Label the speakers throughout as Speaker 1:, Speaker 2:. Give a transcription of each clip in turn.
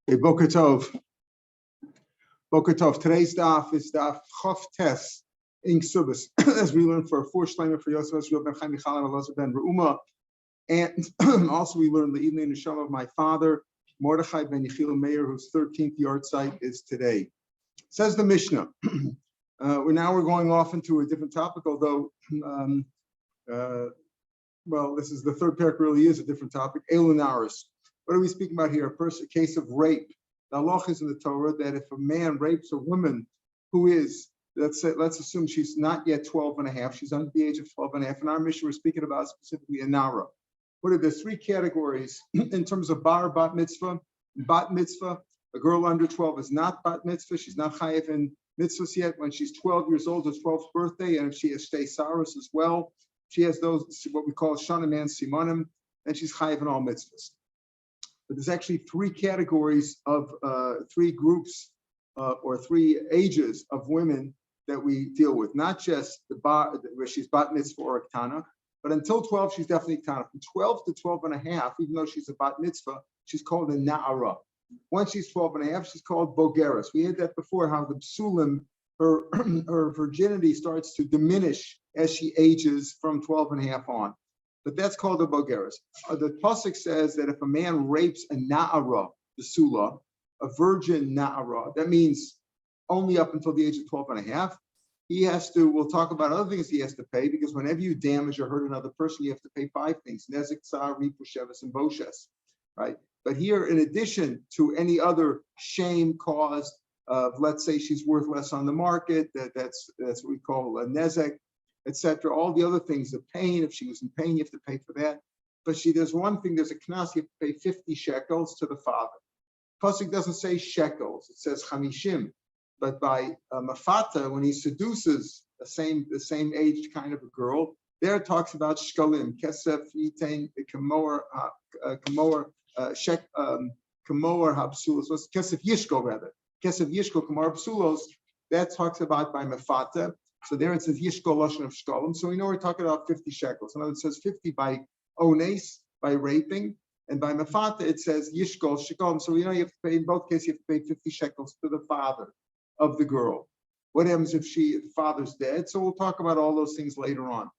Speaker 1: Hey, Boker Tov. Boker Tov. Today's daf is daf Chof Tes in Ksubas, as we learned for a four shlemer for Yosef ben Chaim Michal and Elazar ben Reuma, and also we learned the evening neshama of my father Mordechai ben Yechiel Meir, whose 13th yard site is today. Says the Mishnah. We're going off into a different topic, although this is the third parak, really is a different topic. Elunaris. What are we speaking about here? A case of rape. The halach is in the Torah that if a man rapes a woman who is, let's assume she's not yet 12 and a half, she's under the age of 12 and a half. In our mission, we're speaking about specifically a nara. What are the three categories in terms of bar, bat mitzvah? Bat mitzvah, a girl under 12 is not bat mitzvah. She's not chayiv in mitzvahs yet. When she's 12 years old, it's 12th birthday, and if she has shtei saros as well, she has those, what we call shana man simonim, and she's chayiv in all mitzvahs. But there's actually three categories of three groups or three ages of women that we deal with. Not just the bar where she's bat mitzvah or a ktana, but until 12 she's definitely ktana. From 12 to 12 and a half, even though she's a bat mitzvah, she's called a na'ara. Once she's 12 and a half, she's called bogeres. We had that before, how the psulim, her virginity starts to diminish as she ages from 12 and a half on. But that's called a bogeres. The pasuk says that if a man rapes a na'ara, the sula, a virgin na'ara, that means only up until the age of 12 and a half, he has to, we'll talk about other things he has to pay, because whenever you damage or hurt another person, you have to pay five things: nezek, tsar, ripu, sheves, and boshes, right? But here, in addition to any other shame caused of, let's say she's worth less on the market, that's what we call a nezek, etc. All the other things, the pain, if she was in pain, you have to pay for that. But there's one thing, there's a knas, you have to pay 50 shekels to the father. Pasuk doesn't say shekels, it says chamishim. But by mafata, when he seduces the same age kind of a girl, there it talks about shkalim, kesef, yitain, kamor, habsulos, kesef yishko rather, kesef yishko, kamor habsulos, that talks about by mafata. So there it says yishko lashon of shkalim. So we know we're talking about 50 shekels. In other words, it says 50 by ones, by raping, and by mafata it says yishko shekalim. So we know you have to pay, in both cases, you have to pay 50 shekels to the father of the girl. What happens if the father's dead? So we'll talk about all those things later on.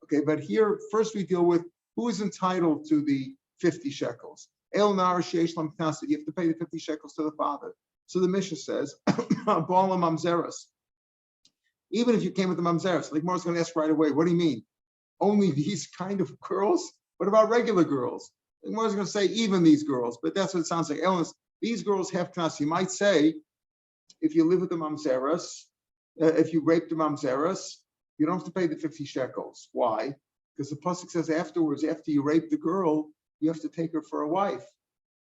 Speaker 1: Okay, but here first we deal with who is entitled to the 50 shekels. El nar sheish lam knas, you have to pay the 50 shekels to the father. So the Mishnah says, Bala mamzeras. Even if you came with the mamzeras, like Mor's going to ask right away, what do you mean? Only these kind of girls? What about regular girls? Like Mor's going to say even these girls, but that's what it sounds like. These girls have knas. You might say, if you live with the mamzeras, if you rape the mamzeras, you don't have to pay the 50 shekels. Why? Because the pasuk says afterwards, after you rape the girl, you have to take her for a wife.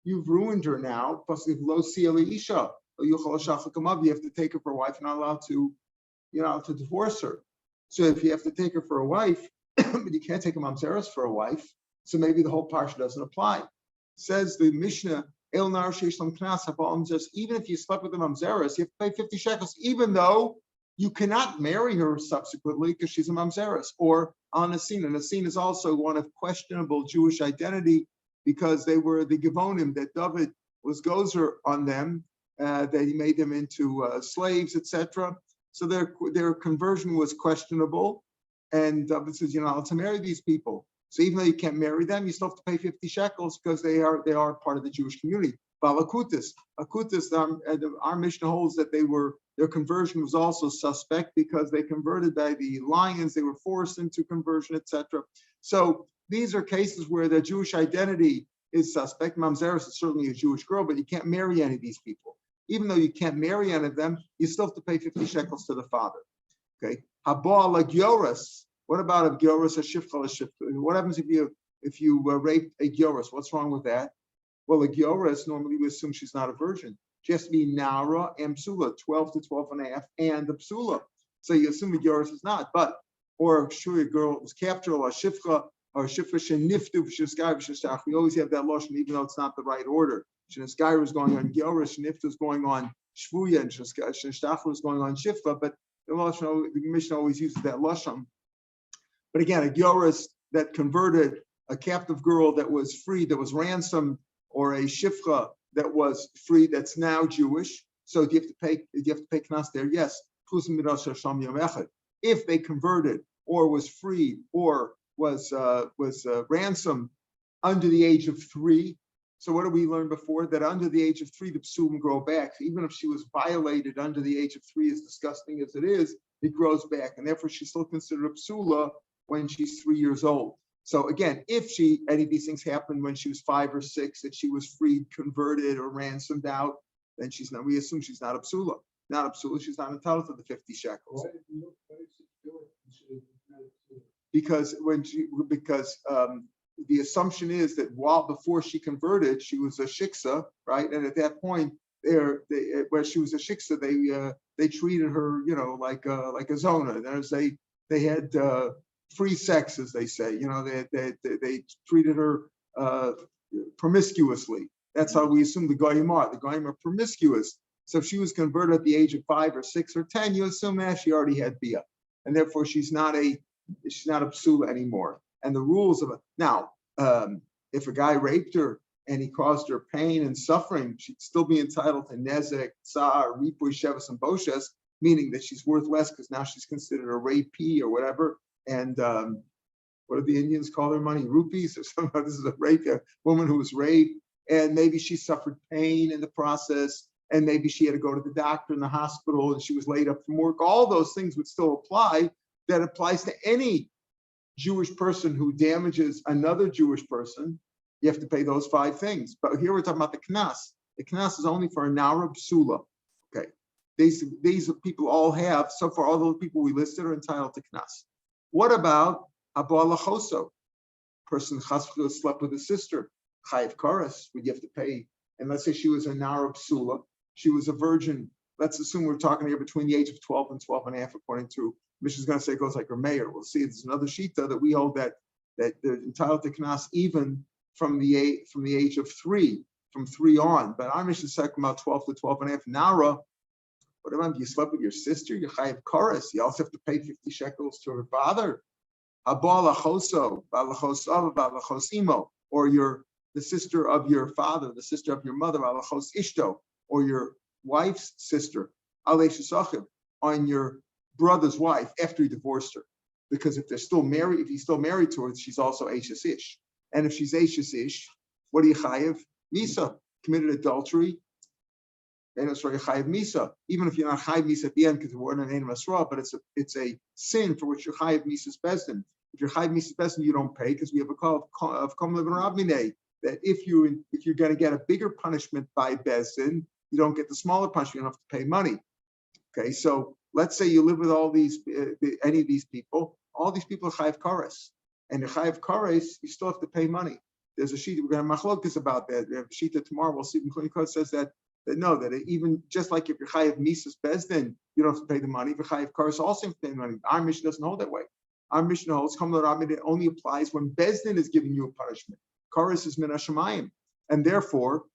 Speaker 1: You've ruined her now. Pasuk lo si'ali isha, you have to take her for a wife. You're not allowed to divorce her. So if you have to take her for a wife, but you can't take a mamzeras for a wife, so maybe the whole parsha doesn't apply. Says the Mishnah, El nar sheish lam knas, even if you slept with the mamzeras, you have to pay 50 shekels, even though you cannot marry her subsequently because she's a mamzeras. Or on a scene. And a scene is also one of questionable Jewish identity, because they were the Givonim that David was gozer on them, that he made them into slaves, etc. So their conversion was questionable, and David says, you're not allowed to marry these people. So even though you can't marry them, you still have to pay 50 shekels because they are part of the Jewish community. Balakutis, our Mishnah holds that their conversion was also suspect because they converted by the lions, they were forced into conversion, etc. So these are cases where the Jewish identity is suspect. Mamzeras is certainly a Jewish girl, but you can't marry any of these people. Even though you can't marry any of them, you still have to pay 50 shekels to the father. Okay. Haba la gyoras. What about a gyoras, a shifcha, a shifcha? What happens if you raped a gyoras? What's wrong with that? Well, a gyoras, normally we assume she's not a virgin. She has to be nara and psula, 12 to 12 and a half, and the psula. So you assume the gyoras is not. But, or sure, a girl was captured, or a shifcha sheniftu v'sheskai v'shestach. We always have that lotion, even though it's not the right order. Sheskai was going on gyoras, sheniftu is going on shvuya, and sheshtach was going on shifcha. But the Mishnah always uses that lotion. But again, a gyoras that converted a captive girl that was freed, that was ransomed, or a shifcha that was free that's now Jewish. So do you have to pay knas there? Yes. If they converted or was freed or was ransomed under the age of 3. So what did we learn before? That under the age of 3, the psulim grow back. Even if she was violated under the age of 3, as disgusting as it is, it grows back. And therefore, she's still considered a psula when she's 3 years old. So again, if any of these things happened when she was 5 or 6, that she was freed, converted, or ransomed out, then we assume she's not a psula. Not a psula, she's not entitled to the 50 shekels. Because the assumption is that before she converted, she was a shiksa, right? And at that point, where she was a shiksa, they treated her, like a zona. They had free sex, as they say. They treated her promiscuously. That's how we assume the goyim are. The goyim are promiscuous. So if she was converted at the age of 5 or 6 or 10, you assume that she already had bia, and therefore she's not a psula anymore. And the rules of it now, if a guy raped her and he caused her pain and suffering, she'd still be entitled to nezek, tsar, ripuy, shevas, and boshes, meaning that she's worth less because now she's considered a rapee or whatever. And what do the Indians call their money? Rupees or something. This is a woman who was raped, and maybe she suffered pain in the process, and maybe she had to go to the doctor in the hospital, and she was laid up from work. All those things would still apply. That applies to any Jewish person who damages another Jewish person. You have to pay those 5 things. But here we're talking about the knas. The knas is only for a nara psula. Okay, these people all have, so far all those people we listed are entitled to knas. What about abala choso? Person chasv'chil slept with his sister, chayiv karas, would you have to pay? And let's say she was a nara psula, she was a virgin. Let's assume we're talking here between the age of 12 and 12 and a half, according to Mishnah's going to say it goes like Rav Meir. We'll see. There's another shita that we hold that they're entitled to knas even from the age of 3, from 3 on. But our Mishnah is talking about 12 to 12 and a half. Nara, what about you slept with your sister? You chayiv karas. You also have to pay 50 shekels to her father. Abal achoso, balachos av, balachos imo, or the sister of your father, the sister of your mother, balachos ishto, or your wife's sister, alei on your brother's wife after he divorced her, because if he's still married to her, she's also Eishes Ish. And if she's Eishes Ish, what do you chayiv? Misa, committed adultery, and it's chayiv Misa. Even if you're not chayiv Misa at the end because the word name Masra, but it's a sin for which you're chayiv Misa's bezdin. If you're chayiv Misa's bezdin, you don't pay because we have a call of Kom Levin Rabminei that if you're going to get a bigger punishment by bezdin, you don't get the smaller punishment. You don't have to pay money. Okay, so let's say you live with all these, any of these people. All these people are chayiv kares, and the chayiv kares, you still have to pay money. There's a sheet we're going to have machlokas about that. We have a sheet that tomorrow we'll see. It says that even just like if you're chayiv misas bezdin, you don't have to pay the money. If you're chayiv kares, also have to pay the money. Our Mishnah doesn't hold that way. Our Mishnah holds it only applies when bezdin is giving you a punishment. Kares is min hashamayim, and therefore,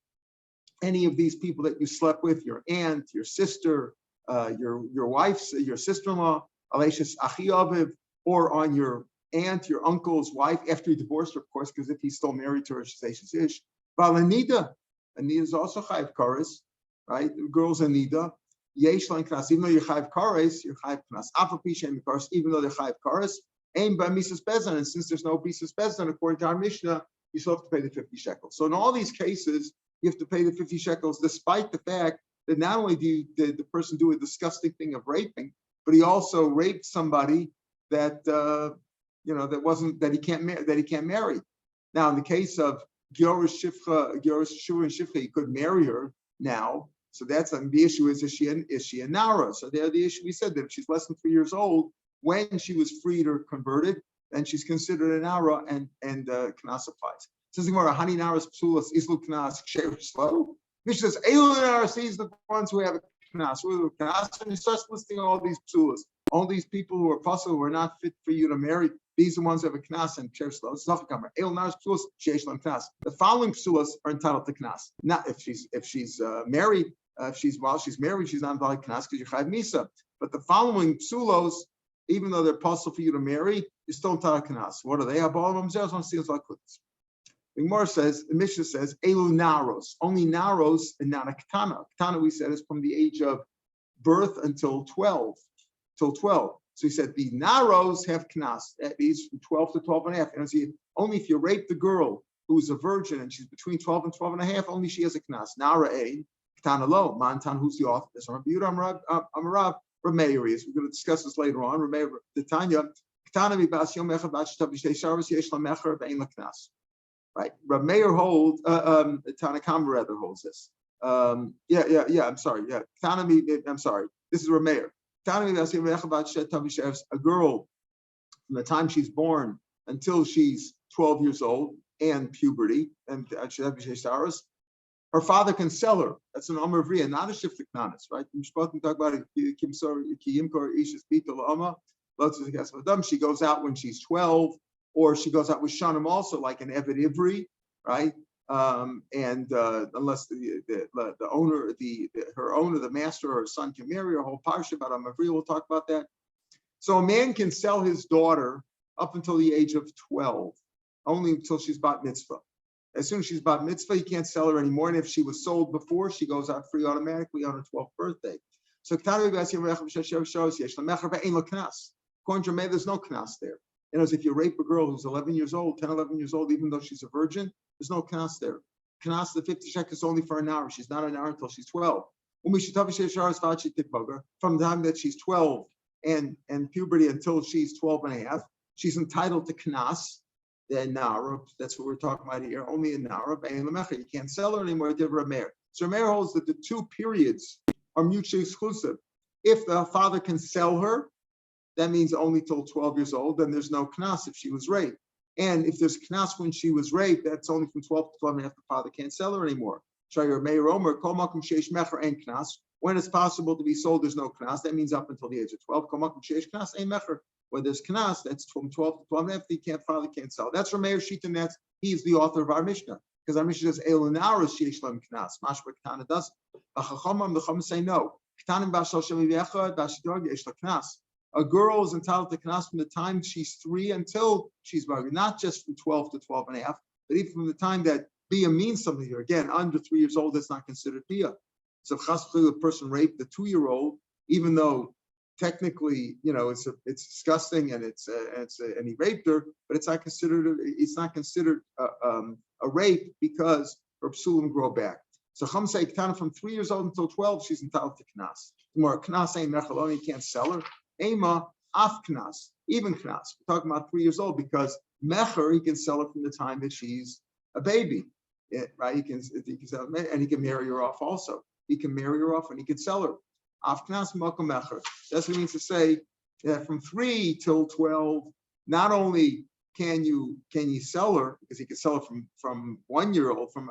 Speaker 1: any of these people that you slept with, your aunt, your sister, your wife's, your sister-in-law, Aleshis Achi Aviv, or on your aunt, your uncle's wife after he divorced her, of course, because if he's still married to her, she's Eishes Ish. Anida is also chayiv kares, right? The girl's Anida. Yesh lan knas, even though you're chayiv kares, you're chayiv knas. Afapi shem kares, even though they're chayiv kares, aim by misas bezan, and since there's no misas bezan, according to our Mishnah, you still have to pay the 50 shekels. So in all these cases, you have to pay the 50 shekels, despite the fact that not only did the person do a disgusting thing of raping, but he also raped somebody that he can't marry. Now, in the case of Giorish Shur and Shifcha, he could marry her now. So that's the issue: is she a nara? So there, the issue we said that if she's less than 3 years old when she was freed or converted, then she's considered a nara, and knas applies. Says the Gemara, Hani naras psulas islu knas ksher slow. Mishnah says, Eilu naras, these are the ones who have a knas. And he starts listing all these psulas. All these people who are puzzle, who are not fit for you to marry, these are the ones who have a knas and ksher slow. It's not comer. Eilu naras psulas sheish lam knas. The following psulas are entitled to knas. Not if she's married. While she's married, she's not entitled to knas because you're chayiv misa. But the following psulos, even though they're puzzle for you to marry, you're still entitled to knas. What are they? The Gemara says, the Mishnah says, Elu naros, only naros and not a katana. Katana, we said, is from the age of birth until 12. So he said the naros have knas. That means from 12 to 12 and a half. And only if you rape the girl who's a virgin and she's between 12 and 12 and a half, only she has a knas. Nara ein, katana lo. Mantan, who's the author? This Rav Meir is. We're going to discuss this later on. Rav Meir, the Tanya, katana mi bas yom echad b'at shetav b'shtei sharos yesh la mecher ve'ein la knas. Right. Rav Meir holds, Tanakam rather holds this. I'm sorry. Yeah. I'm sorry. This is Rav Meir. A girl, from the time she's born until she's 12 years old and puberty, and her father can sell her. That's an Amar Vriya, not a Shiftik Nanis, right? Talk about it. She goes out when she's 12, or she goes out with Shanim also, like an Eved Ivri, right? Unless the owner, her owner, the master, or her son can marry her. Whole parsha about Amavri, we'll talk about that. So a man can sell his daughter up until the age of 12, only until she's bat mitzvah. As soon as she's bat mitzvah, he can't sell her anymore. And if she was sold before, she goes out free automatically on her 12th birthday. So according to May, there's no knas there. You know, if you rape a girl who's 11 years old, 10, 11 years old, even though she's a virgin, there's no knas there. Knas, the 50 shekels is only for an hour. She's not an hour until she's 12. From the time that she's 12 and puberty until she's 12 and a half, she's entitled to knas. Then nara, that's what we're talking about here, only in nara. You can't sell her anymore. So Rav Meir holds that the two periods are mutually exclusive. If the father can sell her, that means only till 12 years old, then there's no knas if she was raped. And if there's knas when she was raped, that's only from 12 to 12 and a half, the father can't sell her anymore. When it's possible to be sold, there's no knas. That means up until the age of 12. When there's knas, that's from 12 to 12 and a half, father can't sell. That's Rav Meir Shita, he's the author of our Mishnah. Because our Mishnah says, Elunaris sheish lam knas. Mashma Ketana doesn't. The Chacham say no. A girl is entitled to knas from the time she's 3 until she's married, not just from 12 to 12 and a half, but even from the time that bia means something here. Again, under 3 years old, that's not considered bia. So if the person raped the 2-year-old, even though technically, you know, it's disgusting and and he raped her, but it's not considered a rape because her psulim grow back. So Chum say from 3 years old until 12, she's entitled to knas. More knas ain't mechaloni, you can't sell her. Ema af knas, even knas. We're talking about 3 years old because mecher, he can sell her from the time that she's a baby, right? He can sell her, and he can marry her off also. He can marry her off and he can sell her. Af knas makom mecher. That's what it means to say that from 3 till 12, not only can you sell her, because he can sell her from 1 year old, from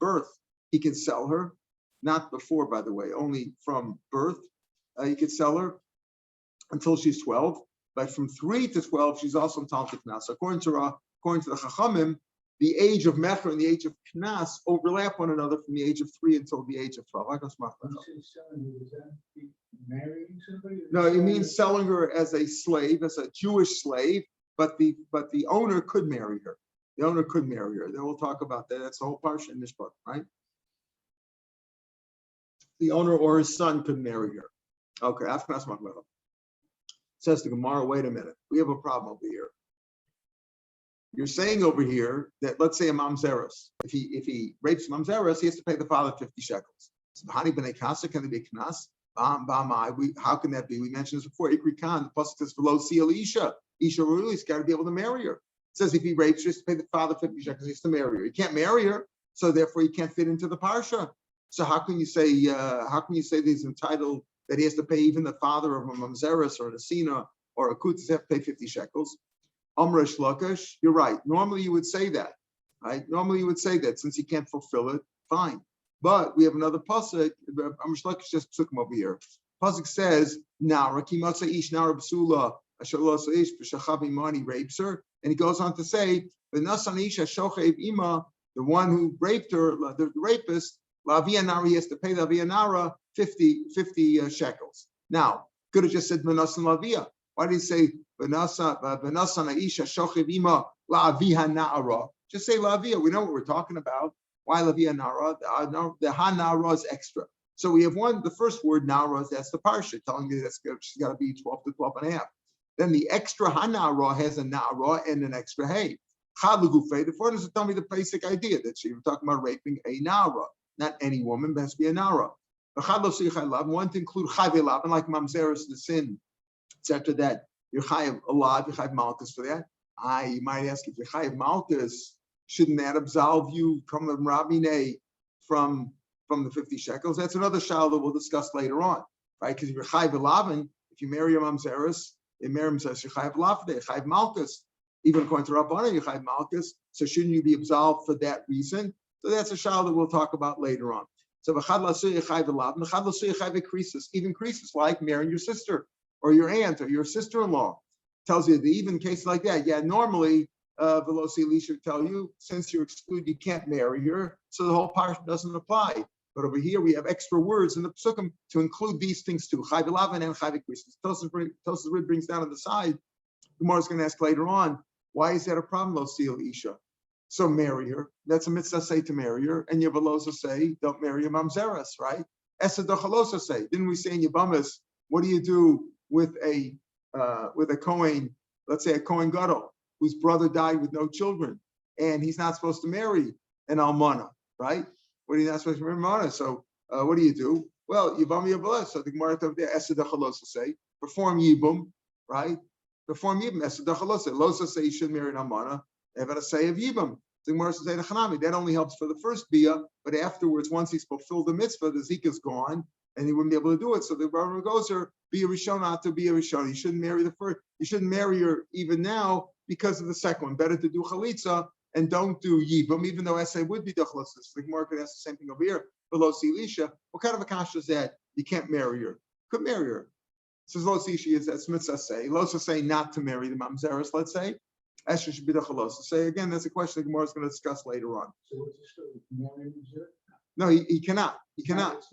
Speaker 1: birth, he can sell her, not before, by the way, only from birth, he could sell her until she's 12, but from 3 to 12, she's also entitled to knas. According to the Chachamim, the age of mecher and the age of knas overlap one another from the age of 3 until the age of 12. No, it means selling her as a slave, as a Jewish slave, but the owner could marry her. The owner could marry her. Then we'll talk about that. That's the whole parsha in this book, right? The owner or his son could marry her. Okay, says the Gemara, wait a minute. We have a problem over here. You're saying over here that, let's say a mamzeros, if he rapes mamzeros, he has to pay the father 50 shekels. So Hani b'nei kasa, can there be knas? How can that be? We mentioned this before. Ikri Khan, the pasuk says, "V'lo seal isha." Isha really has got to be able to marry her. It says if he rapes her, he has to pay the father 50 shekels. He has to marry her. He can't marry her, so therefore he can't fit into the parsha. So how can you say that he's entitled, that he has to pay even the father of a mamzeros or a sina or a kutas have to pay 50 shekels? Amresh Lakesh, you're right. Normally you would say that, right? Normally you would say that since he can't fulfill it, fine. But we have another pasuk. Amresh Lakesh just took him over here. Pasuk says, "Nara kimatza ish nara b'sula ashalos ish b'shachav imani rapes her," and he goes on to say, "V'nasan isha shochev ima," the one who raped her, the rapist, la'avia nara, he has to pay the avia nara 50 shekels. Now, could have just said v'nasan la'avia. Why did he say v'nasan isha shochev ima la'aviha nara? Just say lavia. We know what we're talking about. Why lavia nara? The ha nara is extra. So we have the first word nara, that's the parsha, telling you she's got to be 12 to 12 and a half. Then the extra ha nara has a nara and an extra hay. The foreign is to tell me the basic idea that she was talking about raping a nara, not any woman, but has to be a nara. One to include chayv and like mamzeres, the sin, etc. That you're chayiv alav, you're chayiv malchus for that. You might ask, if you're chayiv malchus, shouldn't that absolve you from the rabine from the 50 shekels? That's another shal that we'll discuss later on, right? Because if you're chayiv alav, if you marry a mamzeres, you're chayiv alav, you're chayiv malchus. Even according to Rabbanan, you're chayiv malchus. So shouldn't you be absolved for that reason? So that's a shal that we'll talk about later on. So even creases like marrying your sister or your aunt or your sister-in-law. Tells you that even cases like that, normally Veloci Elisha tell you, since you're excluded, you can't marry her, so the whole parsha doesn't apply. But over here we have extra words in the psukim to include these things too. Chayv elaven and chayv creases. Tosas brings down on the side. Gemara is going to ask later on, why is that a problem, Veloci Elisha? So marry her. That's a mitzvah say to marry her. And Yavalosa say, don't marry a mamzeres, right? Esa Dochalosa say. Didn't we say in Yabamas, what do you do with a Kohen, let's say a Kohen Gadol, whose brother died with no children, and he's not supposed to marry an almana, right? What are you not supposed to marry an almana? So what do you do? Well, Yavami Yavalos. So the Gemara over there, Esa Dochalosa say, perform Yibum, right? Perform Yibum. Esa Dochalosa. Losa say you should marry an almana. Ever say of Yibam. The Gemara says that only helps for the first bia, but afterwards, once he's fulfilled the mitzvah, the zik is gone, and he wouldn't be able to do it. So the Gemara goes there, be a rishon, not to be a rishon. You shouldn't marry the first. You shouldn't marry her even now because of the second one. Better to do chalitza and don't do Yibam, even though essay would be duchlosis. The Gemara could ask the same thing over here. Below Silisha, what kind of a kasha is that? You can't marry her. Could marry her. Says Lo Sishi is that's mitzvah say. Losa say not to marry the mamzeres. Let's say. Esther should be the chalosa. Say again, that's a question the Gemara is going to discuss later on. So what's the story? No, he cannot. He cannot.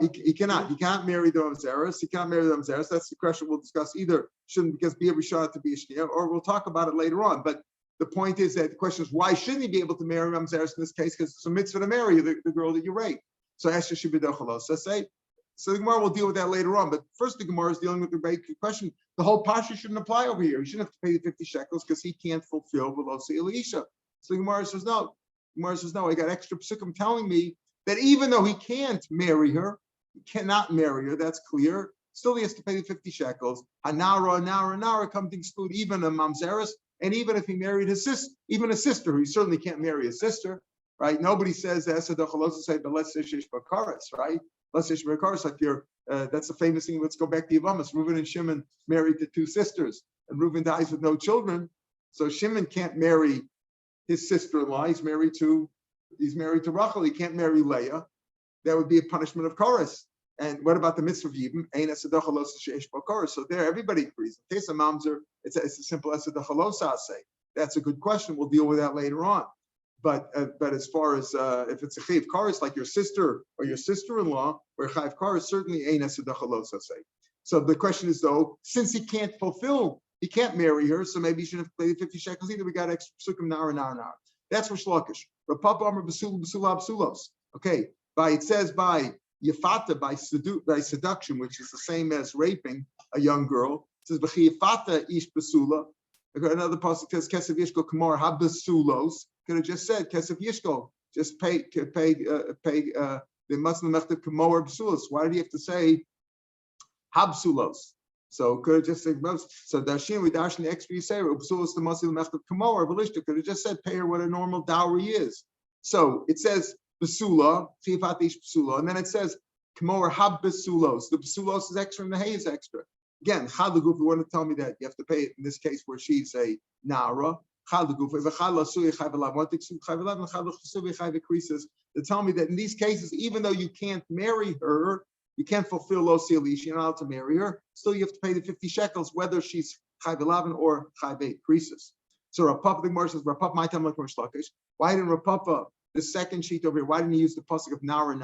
Speaker 1: He cannot. He can't marry the mamzeres. He can't marry the mamzeres. That's the question we'll discuss. Either shouldn't because be a rishon to be a shnia, or we'll talk about it later on. But the point is that the question is why shouldn't he be able to marry mamzeres in this case? Because it's a mitzvah to marry the girl that you raped. So Esther should be the chalosa. Say. So the Gemara will deal with that later on. But first, the Gemara is dealing with the basic question. The whole parsha shouldn't apply over here. He shouldn't have to pay the 50 shekels because he can't fulfill Veloci Elisha. So the Gemara says no. The Gemara says no. I got extra psukim telling me that even though he can't marry her, he cannot marry her. That's clear. Still, he has to pay the 50 shekels. Nara come to exclude even a mamzeres, and even if he married his sister, even a sister, he certainly can't marry his sister, right? Nobody says that. So the Chalosa say, but let's say shesh bakaris, right? Let's say Shemakaris, like that's a famous thing. Let's go back to Yavamas. Reuven and Shimon married to two sisters, and Reuven dies with no children. So Shimon can't marry his sister-in-law. He's married to Rachel. He can't marry Leah. That would be a punishment of Chorus. And what about the mitzvah of Yibam? So there, everybody agrees. In case of Mamzer, it's a simple as the Chalosa say. That's a good question. We'll deal with that later on. But as far as if it's a chayiv kares like your sister or your sister-in-law, or chayiv kares certainly ain't as a dachalosa say. So the question is though, since he can't marry her, so maybe he shouldn't have paid 50 shekels either. We got extra psukim nara. That's for shlokish. Rapapa amar basulos. Okay, it says by yafata by seduction, which is the same as raping a young girl. It says b'chi yafata ish basula. Another pasuk says kesef yishko kamar habasulos. Could have just said kesef yishko. Just pay the Muslim mechtav kamor basulos. Why did he have to say habsulos? So could have just said so. Dashin we dash the extra you say basulos the Muslim mechtav kamor belishta. Could have just said pay her what a normal dowry is. So it says basula chiyafat ish basula, and then it says kamor habasulos. The basulos is extra and the hay is extra. Again, chadaguf, you want to tell me that you have to pay it in this case where she's a nara. Chadaguf, to tell me that in these cases, even though you can't marry her, you can't fulfill lo sialish, you're not allowed to marry her, still you have to pay the 50 shekels, whether she's chayv 11 or chayv 8 creases. So Rapapa, the Gemara says, Rapapa, my time like Shlakish. Why didn't Rapapa, the second sheet over here, why didn't he use the pasuk of nara?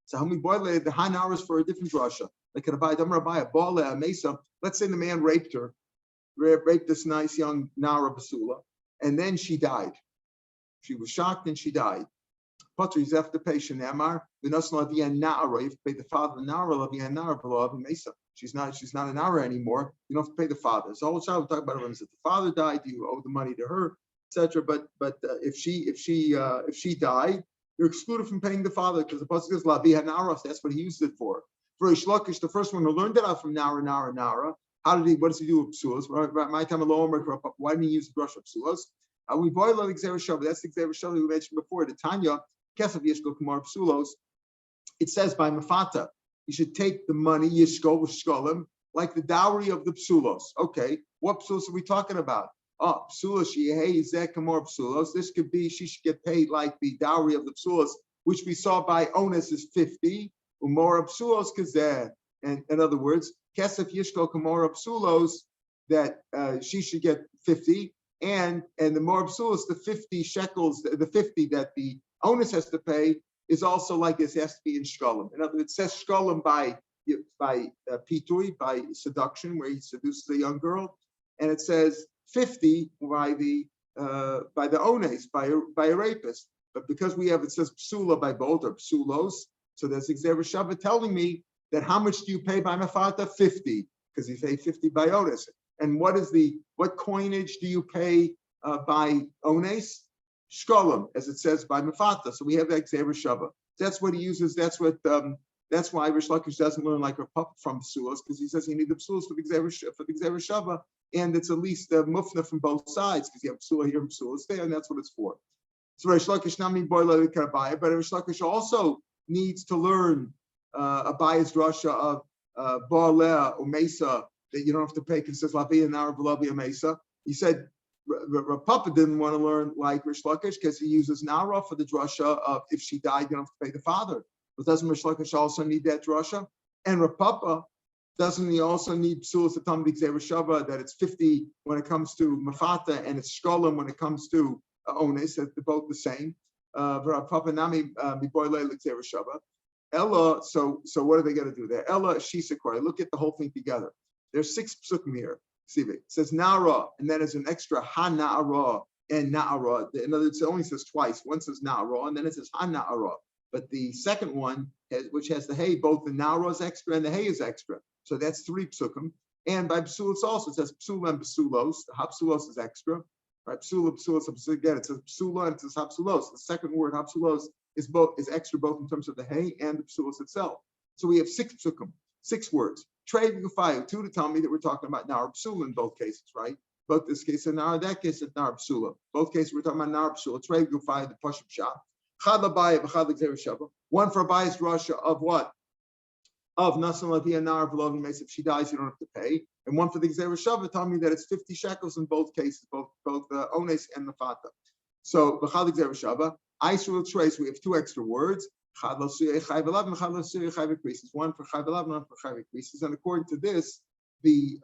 Speaker 1: So how many boy the high nara is for a different drasha. Like let's say the man raped this nice young Nara Basula, and then she died. She was shocked and she died. Potri Zef the patient Amar, the Nasla Via Nara, you have to pay the father Nara, Via Nara, below Mesa. She's not a Nara anymore. You don't have to pay the father. So all child we talk about it is that the father died, you owe the money to her, etc. But if she died, you're excluded from paying the father because the pasuk is La Via Nara, that's what he used it for. For Reish Lakish, the first one who learned it out from Nara. What does he do with psulas? My time alone, why didn't he use the brush of psulas? We boil the Xer Shabbat. That's the Xer Shabbat we mentioned before. The Tanya, Kesef Yishko Kumar Psulos. It says by Mafata, you should take the money, Yishko with Shkolim, like the dowry of the Psulos. Okay, what Psulos are we talking about? Oh, Psulos, hey, Zek Kumar Psulos. This could be, she should get paid like the dowry of the Psulos, which we saw by Onus is 50, Umor Psulos Kazeh. And in other words, Kesef Yishko Kumar Psulos, that she should get 50. And the more psulos, the 50 shekels, the 50 that the onus has to pay is also like this, has to be in shkolim. In other words, it says shkolim by pitui, by seduction, where he seduces a young girl, and it says 50 by the ones, by a rapist. But because it says psula by both, or psulos, so there's Xer Shabbat telling me that how much do you pay by mafata? 50, because you pay 50 by onus. And what coinage do you pay by ones? Shkolim, as it says by Mefata. So we have that Xer Shabbat. That's what he uses. That's why Rish Lakish doesn't learn like a pup from psulos, because he says you need the psulos for the Xer Shabbat, and it's at least a mufna from both sides, because you have psula here and psulas there, and that's what it's for. So Rish Lakish nami boila karabaya, but Rish Lakish also needs to learn a biased drasha of Baaleh or Mesa, that you don't have to pay because it says Lavia Nara V'Lavia Mesa. He said Rav Papa didn't want to learn like Rish Lakish because he uses Nara for the drasha of if she died, you don't have to pay the father. But doesn't Rish Lakish also need that drasha? And Rav Papa, doesn't he also need Psulas to Talmud Xer Shabbat, that it's 50 when it comes to Mafata and it's Shkolim when it comes to Onis, that they're both the same. Rav Papa Nami Miboyle Xer Shabbat. Ella, so what are they going to do there? Ella Shisakoi. Look at the whole thing together. There's 6 psukim here. See it says Nara, and then there's an extra Ha Na'ara and Na'ara. In other words, it only says twice. One says Na'ara, and then it says Ha Na'ara. But the second one, which has the Hey, both the Na'ara is extra and the Hey is extra. So that's 3 psukim. And by Psulos also, it says Psula and Psulos. The Hapsulos is extra. Right? Psula, Psulos, again, it says Psula and it says Hapsulos. The second word, Hapsulos, is extra both in terms of the Hey and the Psulos itself. So we have 6 psukim, 6 words. Trade Gufayu, 2 to tell me that we're talking about Nar Psula in both cases, right? Both this case and Nar, that case it's Nar Psula. Both cases we're talking about Nar Psula. Trade Gufayu, the Pashup Shah. Chad Labaya, B'chad Xer Shabbat. One for a biased Russia of what? Of Nasan Lavia Nar V'Lovin Mes. If she dies, you don't have to pay. And one for the Xer Shabbat, tell me that it's 50 shekels in both cases, both the Ones and the Fata. So B'chad Xer Shabbat. Isra trace. We have 2 extra words. One for Chayv Elav, one for Chayv Krisis. And according to this, the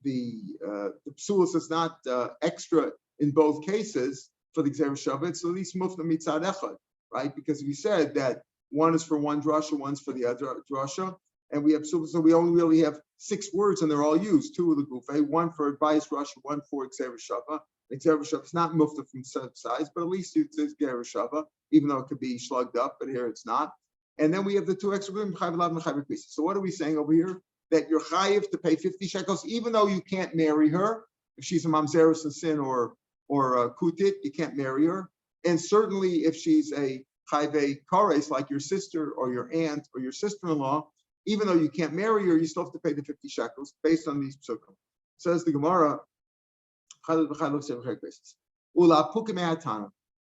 Speaker 1: psulos is not extra in both cases for the Xer Shabbat. It's at least mufna mitzad echad, right? Because we said that one is for one drasha, one's for the other drasha, and we have psulos, so we only really have 6 words, and they're all used. 2 of the gufay, one for bias drasha, one for Xer Shabbat. Xer Shabbat is not mufta from size, but at least it's Xer Shabbat, even though it could be slugged up, but here it's not. And then we have the 2 extra words, Chayv Elav and Chayv Krisis. So what are we saying over here? That you're chayiv to pay 50 shekels, even though you can't marry her. If she's a mamzeres in sin or a kutit, you can't marry her. And certainly if she's a chayve kares, like your sister or your aunt or your sister-in-law, even though you can't marry her, you still have to pay the 50 shekels based on these psukim. Says the Gemara,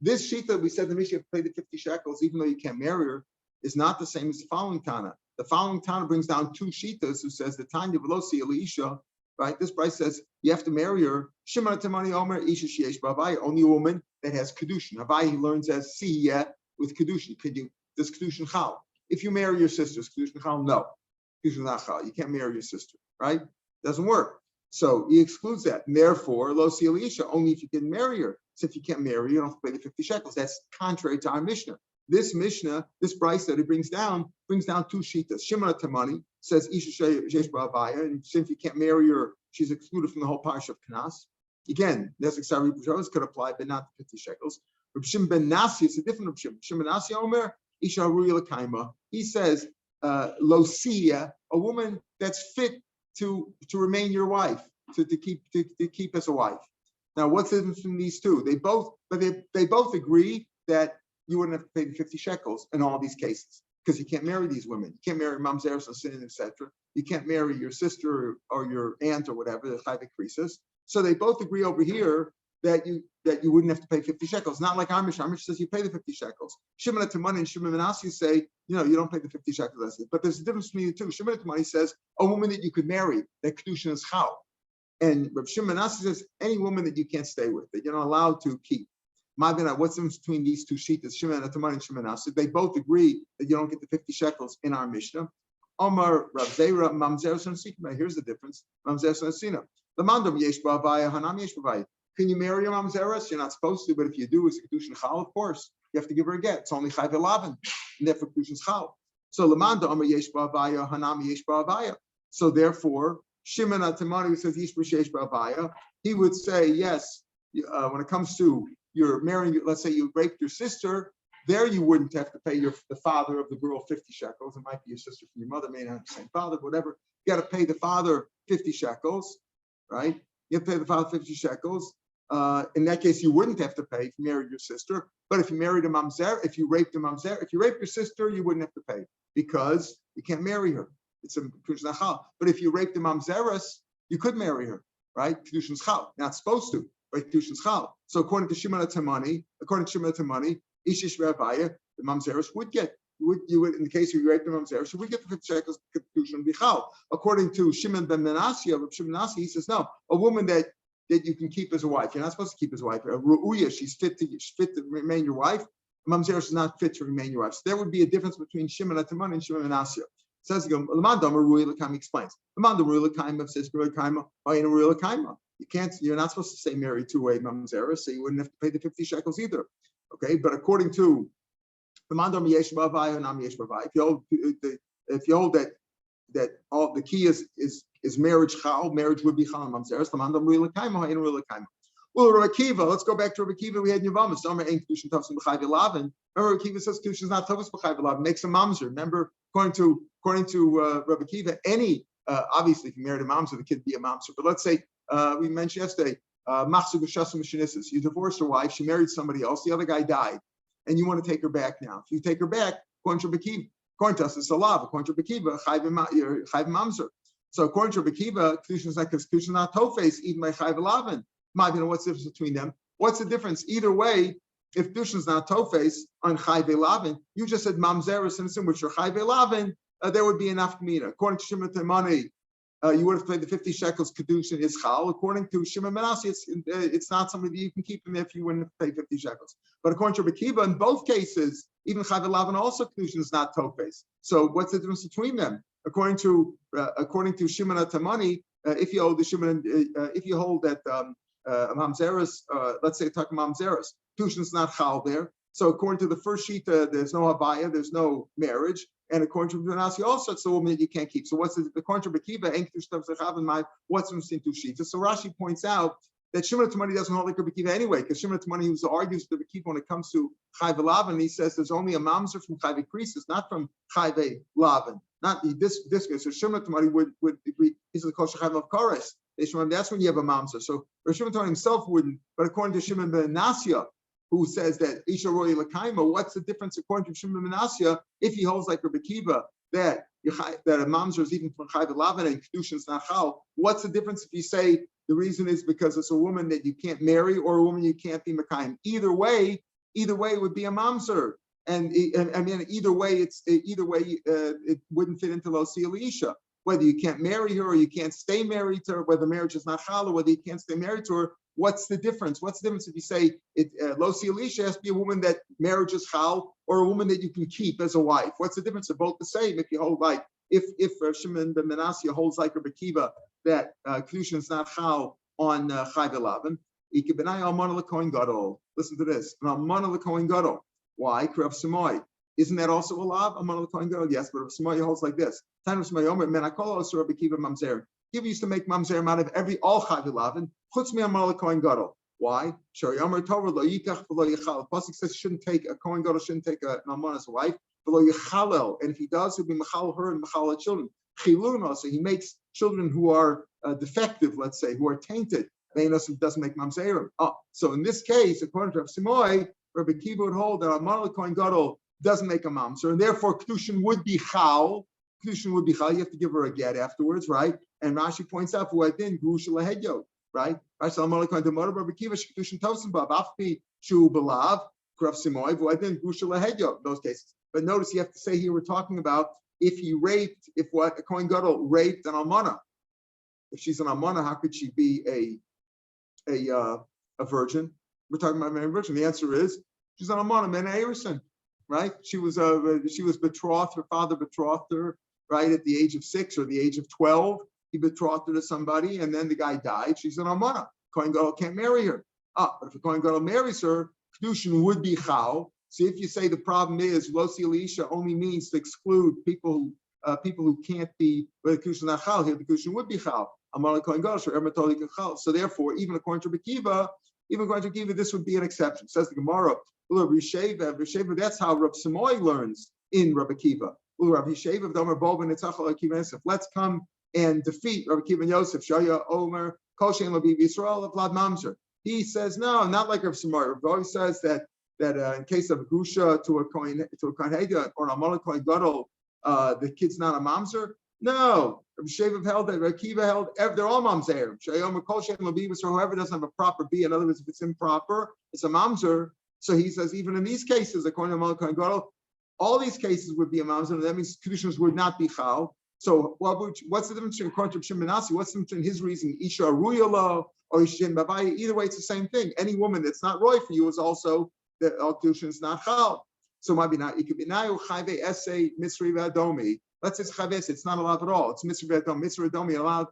Speaker 1: this sheet that we said the Mishnah have to pay the 50 shekels, even though you can't marry her, is not the same as the following Tana. The following Tana brings down 2 shitas who says the Tanya Velosi Elisha, right? This price says you have to marry her. Shimon Tamani Omer Isha Shiesh Bavai, only a woman that has kedushin. Havai he learns as Siyeh with kedushin. Does kedushin chal? If you marry your sister, is kedushin chal? No, kedushin not chal. You can't marry your sister, right? Doesn't work. So he excludes that. And therefore, Lo Elisha, only if you can marry her. So if you can't marry her, you don't have to pay the 50 shekels. That's contrary to our Mishnah. This Mishnah, this price that he brings down 2 shitas. Shimon Tamani says Isha Shesh Ba'avaya, and since you can't marry her, she's excluded from the whole parsha of Knas. Again, that's Xari B'Shavas could apply, but not the 50 shekels. Rav Shimon ben Nasi, it's a different Rav Shimon. Shimon ben Nasi Omer, Isha Ruya Lakaima. He says, Losia, a woman that's fit to remain your wife, to keep as a wife. Now, what's the difference between these two? They both agree that you wouldn't have to pay the 50 shekels in all these cases, because you can't marry these women. You can't marry mamzeres and sin, etc. You can't marry your sister or your aunt or whatever, the chayvik krisis. So they both agree over here that you wouldn't have to pay 50 shekels. Not like Amish. Amish says you pay the 50 shekels. Shimon HaTimani and Shimon Menashe say, you don't pay the 50 shekels. But there's a difference between the two. Shimon HaTimani says a woman that you could marry, that kedushin is chal. And Rav Shimon Menashe says any woman that you can't stay with, that you're not allowed to keep. What's the difference between these two sheets? Shimon HaTimani and Shimon Menashe. They both agree that you don't get the 50 shekels in our Mishnah. Omar Rav Zera Mamzer Sanasina. Here's the difference. Mamzer Sanasina. The mandam yesh ba'avaya hanam yesh ba'avaya. Can you marry a mamzeres? You're not supposed to, but if you do, it's kedushin chal. Of course, you have to give her a get. It's only chayv elaven, and therefore kedushin chal. So lemanda Omar yesh ba'avaya hanam yesh ba'avaya. So therefore, Shimon HaTimani, who says yesh ba'avaya, he would say yes. When it comes to you're marrying, let's say you raped your sister. There you wouldn't have to pay the father of the girl 50 shekels. It might be your sister from your mother, may not have the same father, whatever. You got to pay the father 50 shekels, right? You have to pay the father 50 shekels. In that case, you wouldn't have to pay if you married your sister. But if you married a mamzer, if you raped your sister, you wouldn't have to pay because you can't marry her. It's a kedushin chal. But if you raped a mamzeres, you could marry her, right? Kedushin chal. Not supposed to, but kedushin chal. So according to Shimon HaTimani, Ishish Rabaya, the mamzeres would get. You would, in the case of you raped the mamzeres, you would get the 50 shekels kedushin bichal. According to Shimon ben Menashe, he says no. A woman that you can keep as a wife, you're not supposed to keep as a wife. Ru'uya, she's fit to remain your wife. Mamzeres is not fit to remain your wife. So there would be a difference between Shimon HaTimani and Shimon Menashe. Says Lamandam Ru'uya L'Kaim explains. Lamandam Ru'uya L'Kaim says Ru'uya L'Kaim or in Ru'uya L'Kaim. You're not supposed to say married to a mamzeres, so you wouldn't have to pay the 50 shekels either. Okay, but according to the mandam yesh ba'avaya nam yesh ba'avaya, if you hold that all the key is marriage chal, marriage would be chal and mamzeres. The mandam ru'uya l'kaima ha'in ru'uya l'kaima. Well, Rav Akiva, let's go back to Rav Akiva. We had Yavamas. Remember, kedushin tavs b'chayv elaven. Remember, Rav Akiva says kedushin is not tavs b'chayv elaven. Makes a mamzer. Remember, according to Rav Akiva, any obviously if you married a mamzer, the kid be a mamzer. But let's say we mentioned yesterday. You divorced your wife, she married somebody else, the other guy died, and you want to take her back now. If you take her back, according to us, it's a law. According to Bekiva, chayv mamzer. So according to Bekiva, kedushin is not because kedushin not tofes, even by chayv elaven. What's the difference between them? What's the difference? Either way, if kedushin is not tofes on chayv elaven, you just said mamzeres and sin, which are chayv elaven, there would be enough kamina. According to Shimon HaTimani, you would have paid the 50 shekels kedushin is chal. According to Shimon Menashe, it's not something that you can keep them if you wouldn't pay 50 shekels. But according to Bekiva, in both cases, even chayv elaven also kedushin is not tofes. So what's the difference between them? According to Shimon HaTimani, if you hold that mamzeres, let's say talking mamzeres, kedushin is not chal there. So according to the first sheet, there's no abaya, there's no marriage. And according to Menashe, also it's a woman that you can't keep. So what's according to Bekiva, what's in two sheets? So Rashi points out that Shimon HaTimani doesn't hold like Bekiva anyway, because Shimon HaTimani argues with Bekiva when it comes to chayv elaven, he says there's only a mamzer from chayv krisis, not from chayv elaven. Not this guy. So Shimon HaTimani would agree. He says called chayv of kores. That's when you have a mamzer. So Shimon HaTimani himself wouldn't, but according to Shimon ben Menashe, who says that Isha Roy Lakaima, what's the difference according to Shimon Menashe if he holds like Rabbi Kiva that a mamzer is even from chayv elaven and kedushin is not chal? What's the difference if you say the reason is because it's a woman that you can't marry or a woman you can't be mekayim? Either way, it would be a mamzer, and I mean either way it wouldn't fit into lo isha. Whether you can't marry her or you can't stay married to her, whether marriage is not chal or whether you can't stay married to her. What's the difference? What's the difference if you say lo elisha has to be a woman that marriage is chal or a woman that you can keep as a wife? What's the difference? They're both the same. If you hold like if Shimon ben Menashe holds like Rabbi Kiva that kedushin is not chal on chayv elaven, ikebenai almana lekohen gadol. Listen to this. Almana lekohen gadol. Why? Rav Samoy. Isn't that also a lav? Almana lekohen gadol. Yes, but Rav Samoy holds like this. Time Rav Samoy Omer menakol also Rabbi Kiva mamzer. Kiva used to make mamzer out of all chayv elaven. Puts me on Malak Kohen Gadol. Why? The pasuk says shouldn't take a Kohen Gadol shouldn't take an almana as a wife. And if he does, he'll be machal her and machal her children. Chilun, so he makes children who are defective, let's say, who are tainted. They doesn't make mamzerim. So in this case, according to Rav Simoy, Rabbi Kiva would hold that almana Kohen Gadol doesn't make a mamzer, and therefore kedushin would be chal. Kedushin would be chal. You have to give her a get afterwards, right? And Rashi points out who I didn't grusha lahedyo, right? Rashi almana Kohen Gadol Rabbi Kiva kedushin tosim ba afpi shu belav Rav Simoy who I didn't grusha lahedyo in those cases. But notice you have to say here we're talking about if he raped, if what a Kohen Gadol raped an almana. If she's an almana, how could she be a virgin? We're talking about a virgin. The answer is she's an almana, men erison, right? She was betrothed. Her father betrothed her, right, at the age of 6 or the age of 12. He betrothed her to somebody, and then the guy died. She's an almana. Kohen Gadol can't marry her. But if a Kohen Gadol marries her, kedushin would be chal. So if you say the problem is lo silisha only means to exclude people who can't be, but the kedushin not chal here, the kedushin would be chal. So therefore, even according to Rabbi Kiva, this would be an exception. Says the Gemara, Rav Sheva, that's how Rav Simoy learns in Rabbi Kiva. Let's come and defeat Rabbi Kiva and Yosef. Shaya Omer Koshen Labi Yisrael Vlad Mamzer. He says no, not like Rav Simoy. Rav says that in case of a grusha to a kohen heda or an almana Kohen Gadol, the kid's not a mamzer. No, Rabbi Sheva held that. Rabbi Kiva held they're all mamzer. So whoever doesn't have a proper b, in other words, if it's improper, it's a mamzer. So he says even in these cases, according to almana Kohen Gadol, all these cases would be a mamzer. That means kedushin would not be chal. So what's the difference between according to Shimon Nasi? What's the difference between his reasoning, isha aruyala or isha babaya? Either way, it's the same thing. Any woman that's not roy for you is also the kedushin is not chal. So maybe not. It could be nayu chayve essay misri v'adomi. Let's say it's chayve, it's not allowed at all. It's misri v'adomi. Misri v'adomi allowed.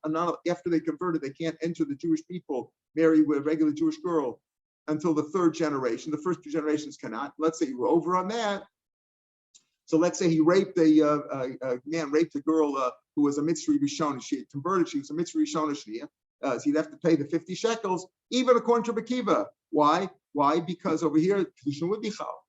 Speaker 1: After they converted, they can't enter the Jewish people, marry with a regular Jewish girl until the 3rd generation. The first 2 generations cannot. Let's say you were over on that. So let's say he raped a man raped a girl who was a mitzri rishona. She had converted. She was a mitzri rishona shnia. So he'd have to pay the 50 shekels, even according to Rabbi Kiva. Why? Because over here kedushin would be chal.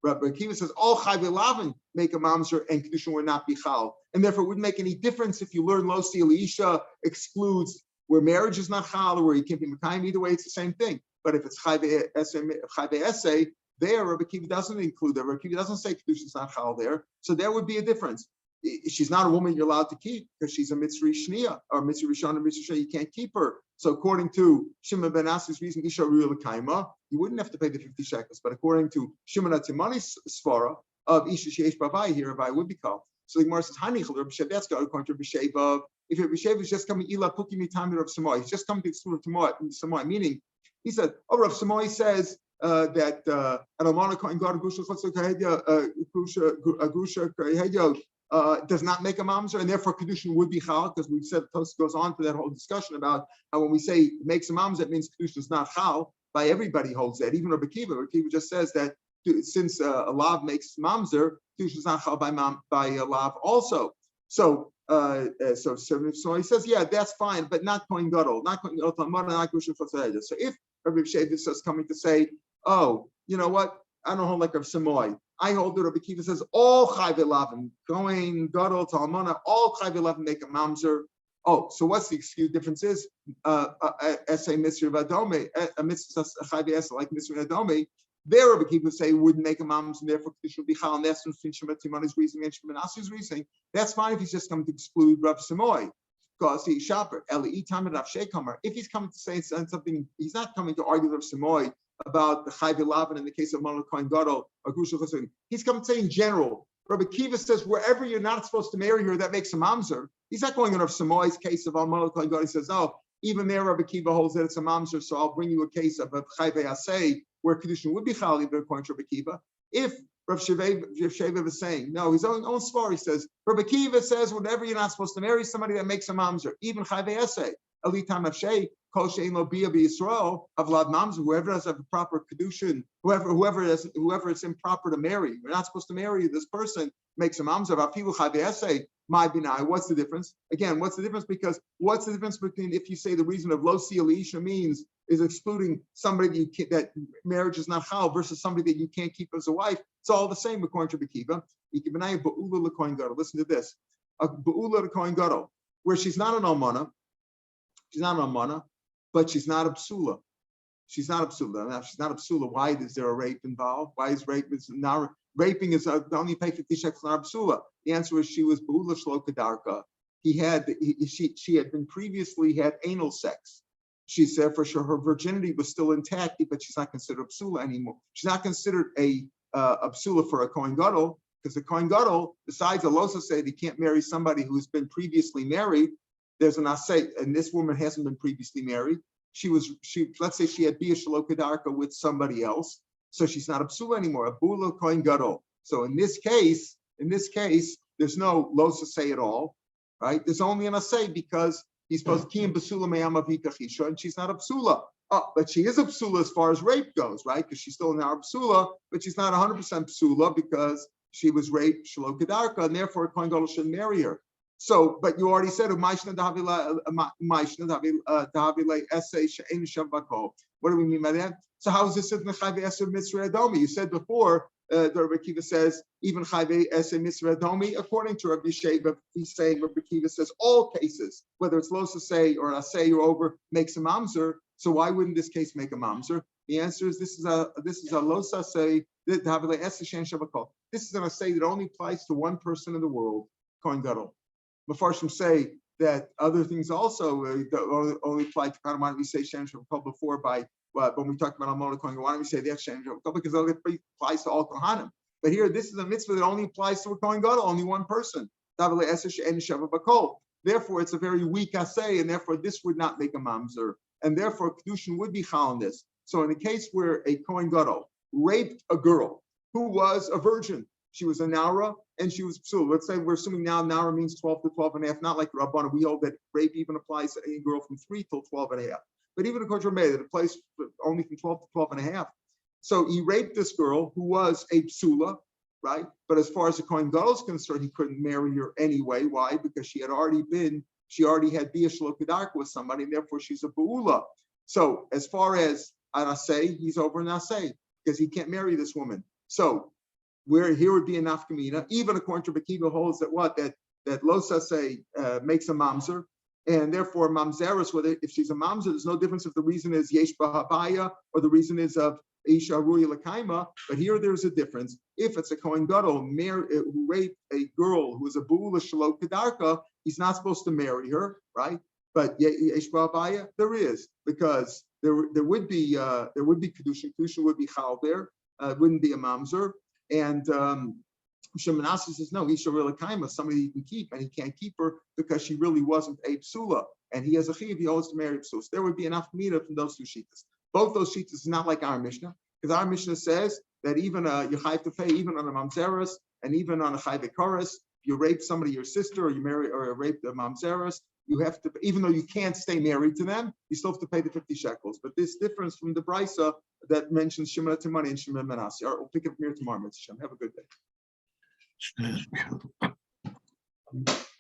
Speaker 1: Rabbi Kiva says all chayve lavin make a mamzer and kedushin would not be chal, and therefore it wouldn't make any difference if you learn lo silisha excludes where marriage is not chal or where you can't be mekayim. Either way, it's the same thing. But if it's chayve essay, there Rabbi Kiva doesn't include that. Rabbi Kiva doesn't say kedushin is not chal there, so there would be a difference. She's not a woman you're allowed to keep because she's a mitzri shnia or mitzri rishon or mitzri shnia. You can't keep her. So according to Shimon ben Asi's reason, isha ruyah l'kaima, you wouldn't have to pay the 50 shekels. But according to Shimon Atzimani's svara of isha sheyesh bavai, here bavai would be called. So the Gemara says, "Hanichel Rabbi Sheva." That's according to Rabbi Sheva. If Rabbi Sheva is just coming ila puki mitami Rav Simoy, he's just coming to exclude Simoy. Meaning, he said, Rav Simoy says that an almana Kohen Gadol grusha kahedya does not make a mamzer, and therefore kedushin would be chal, because we've said the Tosfos goes on to that whole discussion about how when we say makes a mamzer, it means kedushin is not chal. By everybody holds that, even Rabbi Kiva. Rabbi Kiva just says that since a lav makes mamzer, kedushin is not chal by a lav also. So he says, yeah, that's fine, but not Kohen Gadol, not Kohen Gadol, not grusha chosayda. So if Rabbi Sheva is coming to say, oh, you know what? I don't hold like Rav Simoy. I hold that Rabbi Kiva says all chayve lavin, going gadol to almana, all chayve lavin make a mamzer. Oh, so what's the excuse? Difference is essay mitzvah vadome, a mitzvah chayve essay like mitzvah vadome. There, Rabbi Kiva say wouldn't make a mamzer, and therefore it should be chal. And that's between Shimon Timoni's reasoning and Shimon Asi's reasoning. That's fine if he's just coming to exclude Rav Simoy. Because he's shopper. If he's coming to say something, he's not coming to argue Rav Simoy about the chayve lavin in the case of Malach Kohen Gadol or grusha chosayda. He's coming to say in general. Rabbi Kiva says wherever you're not supposed to marry her, that makes a mamzer. He's not going on Rav Simoy's case of Malach Kohen Gadol. He says, oh, even there Rabbi Kiva holds that it's a mamzer, so I'll bring you a case of a chayve asay where kedushin would be chal even according to Rabbi Kiva. If Rav Sheva is saying, no, his own svar, he says, Rabbi Kiva says whenever you're not supposed to marry somebody, that makes a mamzer, even chayve asay. Elitam Afshay, Kol Shein Lo Bia B'Yisrael, Avlad Mamzer, whoever doesn't have a proper kedushin, whoever it's improper to marry, we're not supposed to marry this person, makes a mamzer. Afilu Chavei my binai. What's the difference? Again, what's the difference? Because what's the difference between if you say the reason of lo si'alisha means is excluding somebody that you can't, that marriage is not chal versus somebody that you can't keep as a wife? It's all the same according to Bekiva. Listen to this. A ba'ula l'kohen gadol, where she's not an almana, but she's not a psula. She's not a psula. Now, if she's not a psula, why is there a rape involved? Why is rape now? Raping is only pay 50 shekels on psula. The answer is she was ba'ula shlo kedarka. She had been previously had anal sex. She said for sure her virginity was still intact, but she's not considered a psula anymore. She's not considered a psula for a kohen gadol, because the kohen gadol, besides the losa say he can't marry somebody who's been previously married. There's an asay, and this woman hasn't been previously married. Let's say she had bia shelo kedarka with somebody else, so she's not a psula anymore. A bula kohen gadol. So in this case, there's no losa say at all, right? There's only an asay because he's supposed to kiyam basula me'ama v'ikachisha, and she's not a psula. Oh, but she is a psula as far as rape goes, right? Because she's still an Arab psula, but she's not 100% psula because she was raped shelo kedarka, and therefore a kohen gadol shouldn't marry her. So, but you already said, what do we mean by that? So how is this in the Chayve Eser Mitzvah Adomi? You said before, the Rabbi Kiva says, even Chayve Eser Mitzvah Adomi, according to Rabbi Sheva, he's saying, Rabbi Kiva says, all cases, whether it's Losa Say or Asay or over, makes a mamzer. So why wouldn't this case make a mamzer? The answer is this is a Losa Say, this is an Asay that only applies to one person in the world, Kohen Gadol. Mefarshim say that other things also only apply to Kohen. Why don't we say Shem Shavakol before by when we talked about Almona Kohen? Why don't we say that Shem Shavakol because it applies to all Kohanim? But here, this is a mitzvah that only applies to a Kohen Gadol, only one person. Therefore, it's a very weak assay, and therefore this would not make a mamzer, and therefore kedushin would be chal in this. So, in the case where a Kohen Gadol raped a girl who was a virgin, she was a Naura and she was psul. Let's say we're assuming now Naura means 12 to 12 and a half, not like Rabbana. We hold that rape even applies to any girl from 3 till 12 and a half. But even according to Rav Meir, that it applies only from 12 to 12 and a half. So he raped this girl who was a psula, right? But as far as the Kohen Gadol is concerned, he couldn't marry her anyway. Why? Because she already had bia shelo kedarka with somebody, and therefore she's a ba'ula. So as far as an asay, he's over an asay because he can't marry this woman. So where here would be a nafkamina, even according to Bekiva holds that that losa say makes a mamzer, and therefore mamzeris, whether if she's a mamzer, there's no difference if the reason is yesh b'habaya or the reason is of isha ruya l'kaima. But here there's a difference. If it's a Kohen Gadol who raped a girl who is a bu'ula shelo kedarka, he's not supposed to marry her, right? But yesh b'habaya there is, because there would be kedushin. Kedushin would be chal there. It wouldn't be a mamzer. And Shemanasi says, no, Isha really kaima, somebody he can keep, and he can't keep her because she really wasn't a psula. And he has a chiv, he owes to marry a psula. So there would be enough meter from those two shittas. Both those shittas is not like our Mishnah, because our Mishnah says that even you chayv to pay, even on a mamzeres, and even on a chayv koris, if you rape somebody, your sister, or you marry or rape the mamzeres, you have to, even though you can't stay married to them, you still have to pay the 50 shekels. But this difference from the Brisa that mentions Shemana Timani and Shemana Menashe. All right, we'll pick it up here tomorrow, Mitzvah. Have a good day.